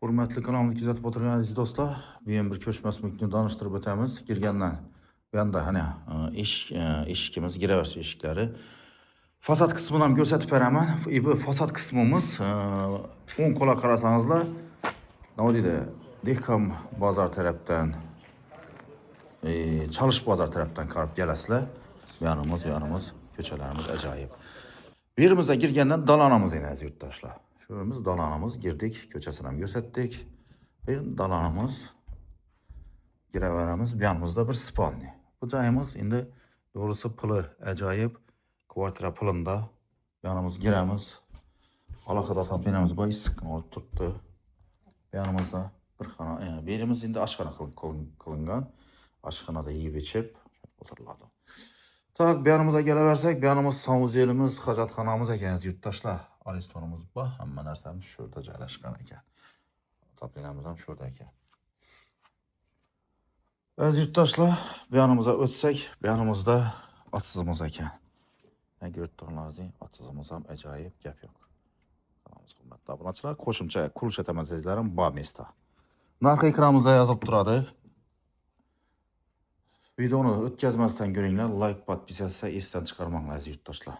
Hurmatli kanalımızı kuzatib o'tirgan aziz do'stlar, bu ham bir ko'chmas mulkni tanishtirib o'tamiz. Kirgandan bu yoqda hani eshikimiz, giraversa eshiklari. Fasad qismini ham ko'rsatib beraman. Bu fasad qismimiz o'ng qo'lga qarasangizlar, nima deydi? Dehqon bozor tarafdan, Chalish bozor tarafdan qarab kelasizlar. Bu yonimiz, ko'chalarimiz ajoyib. Bu yerimizga kirgandan dalonamiz yana aziz yurtdoshlar. Şuramiz dalonimiz, girdik, ko'chasini ham ko'rsatdik. Bir dalonimiz, giraveramiz, bu yonimizda bir spalni. Bu joyimiz endi doğrusu puli ajoyib, kvartira pulunda. Bu yonimiz giramiz. Alohida topinamiz, boy issiqni olib turibdi. Bu yonimizda bir xona, bu yerimiz endi oshxona qilingan. Oshxonada yeyib ichib o'tiriladi. Tak, bu yonimizga kelaversak, bu yonimiz sanuzelimiz, hojatxonamiz ekan yurtdoshlar. Restoranimiz bor, hamma narsamiz shurda joylashgan ekan. Topinamiz ham shurda ekan. Aziz yurtdoshlar, bu yonimizga o'tsak, bu yonimizda otsizimiz ekan. Yurtdoshlar, otsizimiz ham ajoyib, gap yo'q. Hurmatli obunachilar, qo'shimcha qurilish materiallarim bor mesda. Narxi ekranimizda yozilib turadi. Videoni o'tkazmasdan ko'ringlar, like, podpisatsiya esdan chiqarmanglar aziz yurtdoshlar.